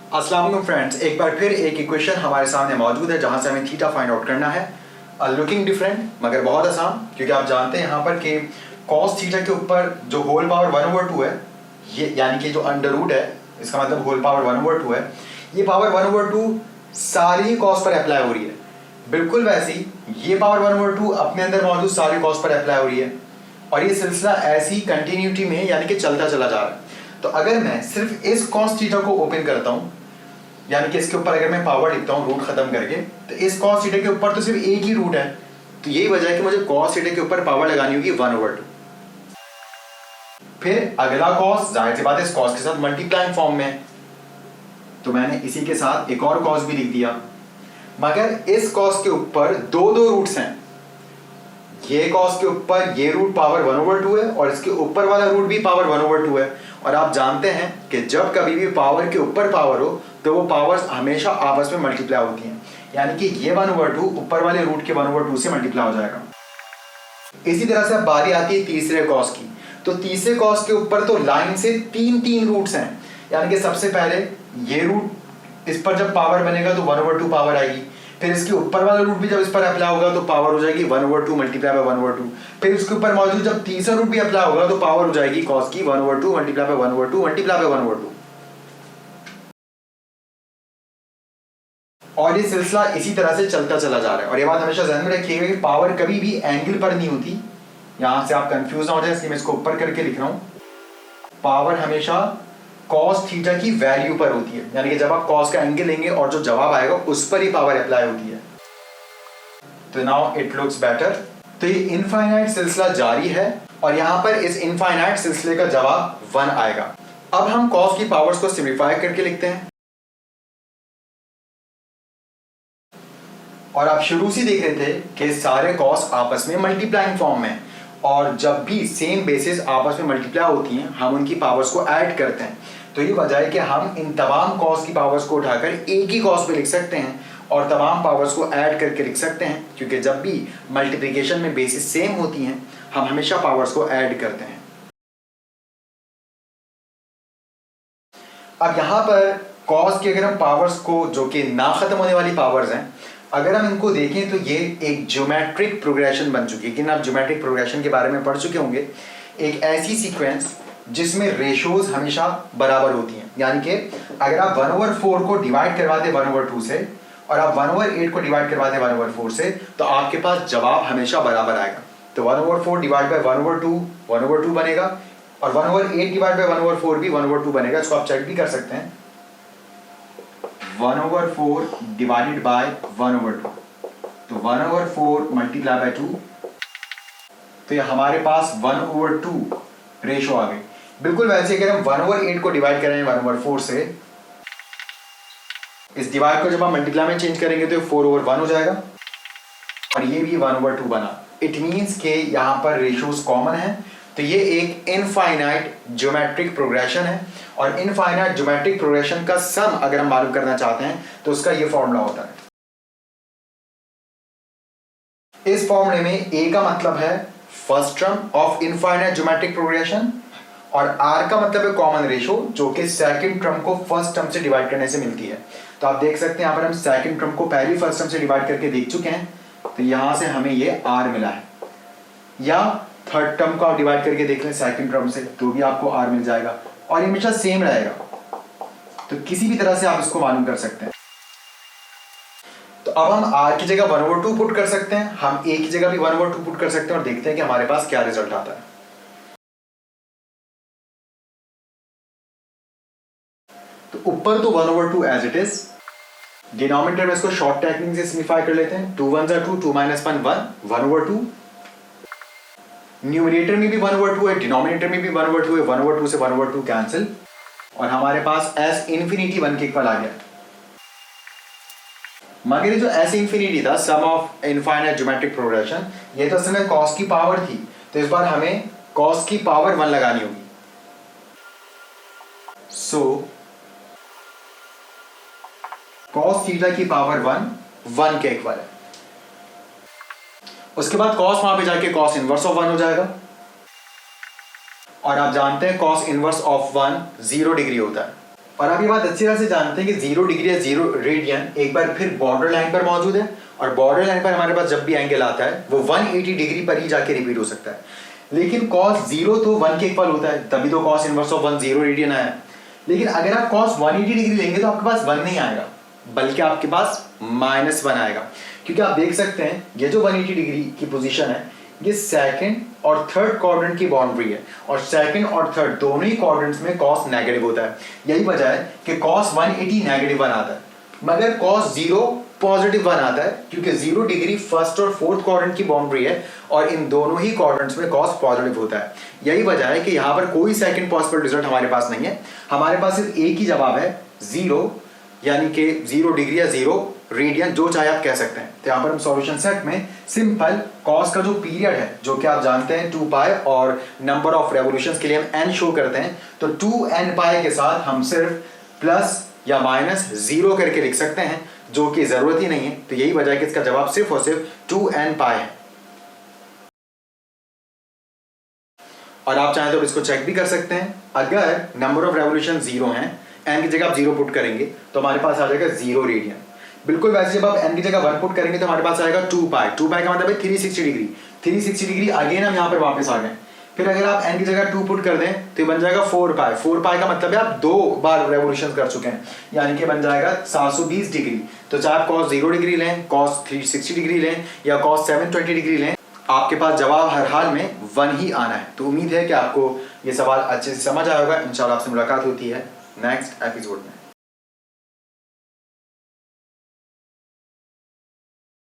अस्सलाम वालेकुम फ्रेंड्स, एक बार फिर एक इक्वेशन हमारे सामने मौजूद है जहां से हमें थीटा फाइंड आउट करना है। लुकिंग डिफरेंट मगर बहुत आसान, क्योंकि आप जानते हैं यहाँ पर कि कॉस थीटा के ऊपर जो होल पावर 1/2 है, ये यानी कि जो अंडर रूट है, इसका मतलब होल पावर 1/2 है। ये पावर 1/2 सारी कॉस पर अप्लाई हो रही है। बिल्कुल वैसे ही ये पावर 1/2 अपने अंदर मौजूद सारी कॉस पर अप्लाई हो रही है, और ये सिलसिला ऐसी कंटिन्यूटी में यानी कि चलता चला जा रहा है। तो अगर मैं सिर्फ इस कॉस थीटा को ओपन करता हूँ, यानी कि इसके ऊपर अगर मैं पावर लिखता हूँ रूट खत्म करके, तो इस कॉस थीटा के ऊपर तो सिर्फ एक ही रूट है। तो यही वजह है कि मुझे कॉस थीटा के ऊपर पावर लगानी होगी 1/2। फिर अगला कॉस, जाहिर सी बात है, इस कॉस के साथ मल्टीप्लाइंग फॉर्म में है, तो मैंने इसी के साथ एक और कॉस भी लिख दिया। मगर इस कॉस के ऊपर दो रूट्स हैं। ये कॉस के ऊपर ये रूट पावर 1/2 है और इसके ऊपर वाला रूट भी पावर 1/2 है। और आप जानते हैं कि जब कभी भी पावर के ऊपर पावर हो तो वो पावर्स हमेशा आपस में मल्टीप्लाई होती हैं, यानी कि ये 1/2 ऊपर वाले रूट के 1/2 से मल्टीप्लाई हो जाएगा। इसी तरह से अब बारी आती है तीसरे कॉस की। तो तीसरे कॉस के ऊपर तो लाइन से तीन रूट्स हैं, यानी कि सबसे पहले ये रूट, इस पर जब पावर बनेगा तो 1/2 पावर आएगी। फिर इसके ऊपर वाला रूट भी जब इस पर अप्लाई होगा तो पावर हो जाएगी 1/2 मल्टीप्लाई बाय 1/2। फिर इसके ऊपर मौजूद जब तीसरा रूट भी अप्लाई होगा तो पावर हो जाएगी कॉस की 1/2 मल्टीप्लाई बाय 1/2 मल्टीप्लाई बाय 1/2। और ये सिलसिला इसी तरह से चलता चला जा रहा है। और ये बात हमेशा ध्यान में रखिएगा कि पावर कभी भी एंगल पर नहीं होती। यहां से आप कंफ्यूज ना हो जाए, इसलिए मैं इसको ऊपर करके लिख रहा हूं। पावर हमेशा कॉस थीटा की वैल्यू पर होती है, यानी कि जब आप कॉस का एंगल लेंगे और जो जवाब आएगा उस पर ही पावर अप्लाई होती है। तो नाउ इट लुक्स बेटर। तो ये इनफाइनाइट सिलसिला जारी है और यहां पर इस इनफाइनाइट सिलसिले का जवाब 1 आएगा। अब हम कॉस की पावर्स को सिम्प्लीफाई करके लिखते हैं। और आप शुरू से देख रहे थे कि सारे कॉस आपस में मल्टीप्लाइंग फॉर्म में, और जब भी सेम बेसिस आपस में मल्टीप्लाई होती हैं हम उनकी पावर्स को ऐड करते हैं। तो ये वजह है कि हम इन तमाम कॉस की पावर्स को उठाकर एक ही कॉस पे लिख सकते हैं और तमाम पावर्स को ऐड करके लिख सकते हैं, क्योंकि जब भी मल्टीप्लिकेशन में बेसिस सेम होती हैं हम हमेशा पावर्स को ऐड करते हैं। अब यहाँ पर कॉस की अगर हम पावर्स को, जो कि ना खत्म होने वाली पावर्स हैं, अगर हम इनको देखें तो ये एक ज्योमेट्रिक प्रोग्रेशन बन चुकी है। लेकिन आप ज्योमेट्रिक प्रोग्रेशन के बारे में पढ़ चुके होंगे। एक ऐसी सीक्वेंस जिसमें रेशोज हमेशा बराबर होती हैं, यानी कि अगर आप 1/4 को डिवाइड करवाते 1/2 से और आप 1/8 को डिवाइड करवाते 1/4 से, तो आपके पास जवाब हमेशा बराबर आएगा। तो 1/4 डिवाइड बाय 1/2 बनेगा, और 1/8 डिवाइड बाय 1/4 भी 1/2 बनेगा। इसको आप चेक भी कर सकते हैं। 1/4 डिवाइडेड बाय 1/2, तो 1/4 मल्टीप्लाई बाय 2, तो ये हमारे पास 1/2 रेशो आ गई। बिल्कुल वैसे अगर हम 1/8 को डिवाइड करें 1/4 से, इस डिवाइड को जब हम मल्टीप्लाई में चेंज करेंगे तो 4/1 हो जाएगा, और ये भी 1/2 बना। इट मीन्स के यहाँ पर रेशोज कॉमन है। तो ये एक इनफाइनाइट ज्योमेट्रिक प्रोग्रेशन है, और इनफाइनाइट ज्योमेट्रिक प्रोग्रेशन का सम अगर हम मालूम करना चाहते हैं तो उसका ये फॉर्मूला होता है। इस फॉर्मूले में ए का मतलब है first term of infinite geometric progression, और आर का मतलब है कॉमन रेशो, जो कि सेकंड टर्म को फर्स्ट टर्म से डिवाइड करने से मिलती है। तो आप देख सकते हैं यहाँ पर हम सेकंड टर्म को पहली फर्स्ट टर्म से डिवाइड करके देख चुके हैं, तो यहां से हमें ये आर मिला है। या थर्ड टर्म को आप डिवाइड करके देख लें सेकंड टर्म से, तो भी आपको आर मिल जाएगा, और ये हमेशा सेम रहेगा। तो किसी भी तरह से आप इसको मालूम कर सकते हैं। तो अब हम आर की जगह 1/2 पुट कर सकते हैं, हम ए की जगह भी 1/2 पुट कर सकते हैं, और देखते हैं कि हमारे पास क्या रिजल्ट आता है। तो ऊपर तो 1/2 एज इट इज, डिनोमिनेटर में इसको शॉर्ट टेक्निक से सिम्प्लीफाई कर लेते हैं। 2 1 2, 2 - 1 1, 1/2। न्यूमरेटर में भी 1/2 है, डिनोमिनेटर में भी 1/2 है, 1/2 से 1/2 कैंसिल, और हमारे पास s इंफिनिटी 1 के इक्वल आ गया। मगर जो s इंफिनिटी था, सम ऑफ इनफाइनाइट ज्योमेट्रिक प्रोग्रेशन, ये तो असल में cos की पावर थी। तो इस बार हमें cos की पावर 1 लगानी होगी। सो cos थीटा की पावर 1 के इक्वल है। उसके बाद cos वहां पे जाके cos इनवर्स ऑफ 1 हो जाएगा, और आप जानते हैं cos इनवर्स ऑफ 1 0 डिग्री होता है। और आप ये बात अच्छी तरह से जानते हैं कि 0 डिग्री या 0 रेडियन एक बार फिर बॉर्डर लाइन पर मौजूद है, और बॉर्डर लाइन पर हमारे पास जब भी एंगल आता है वो 180 डिग्री पर ही जाके रिपीट हो सकता है। लेकिन cos 0 तो 1 के इक्वल होता है, तभी तो cos इनवर्स ऑफ 1 0 रेडियन आया। लेकिन अगर आप cos 180 डिग्री लेंगे तो आपके पास 1 नहीं आएगा, बल्कि आपके पास -1 आएगा, क्योंकि आप देख सकते हैं ये जो 180 डिग्री की पोजीशन है ये सेकंड और थर्ड क्वाड्रेंट की बाउंड्री है, और सेकंड और थर्ड दोनों ही क्वाड्रेंट्स में cos नेगेटिव होता है। यही वजह है कि cos 180 नेगेटिव 1 आता है, मगर cos 0 पॉजिटिव 1 आता है, क्योंकि 0 डिग्री फर्स्ट और फोर्थ क्वाड्रेंट की बाउंड्री है, और इन दोनों ही क्वाड्रेंट्स में cos पॉजिटिव होता है। यही वजह है कि यहाँ पर कोई सेकंड पॉसिबल रिजल्ट हमारे पास नहीं है, हमारे पास सिर्फ एक ही जवाब है 0, यानी कि 0 डिग्री या 0 रेडियन, जो चाहे आप कह सकते हैं। तो यहाँ पर हम सॉल्यूशन सेट में सिंपल cos का जो पीरियड है, जो कि आप जानते हैं 2 पाई, और नंबर ऑफ रेवोल्यूशंस के लिए हम n शो करते हैं, तो 2n पाई के साथ हम सिर्फ प्लस या -0 करके लिख सकते हैं, जो कि जरूरत ही नहीं है। तो यही वजह है कि इसका जवाब सिर्फ और सिर्फ 2n पाई है। और आप चाहें तो इसको चेक भी कर सकते हैं, अगर नंबर ऑफ रेवोल्यूशन 0 हैं, n की जगह आप 0 पुट करेंगे तो हमारे पास आ जाएगा 0 रेडियन। बिल्कुल वैसे जब आप n की जगह 1 पुट करेंगे तो हमारे पास आएगा 2 पाई। 2 पाई का मतलब है 360 डिग्री। 360 डिग्री अगेन हम यहाँ पर वापस आ गए। फिर अगर आप n की जगह 2 पुट कर दें तो बन जाएगा 4 पाई। 4 पाई का मतलब है आप 2 बार रेवोल्यूशन कर चुके हैं, यानी कि बन जाएगा 720 डिग्री। तो चाहे आप cos 0 डिग्री लें, cos 360 डिग्री लें, या cos 720 डिग्री लें, आपके पास जवाब हर हाल में 1 ही आना है। तो उम्मीद है कि आपको ये सवाल अच्छे से समझ आया होगा। इंशाल्लाह आपसे मुलाकात होती है नेक्स्ट एपिसोड में।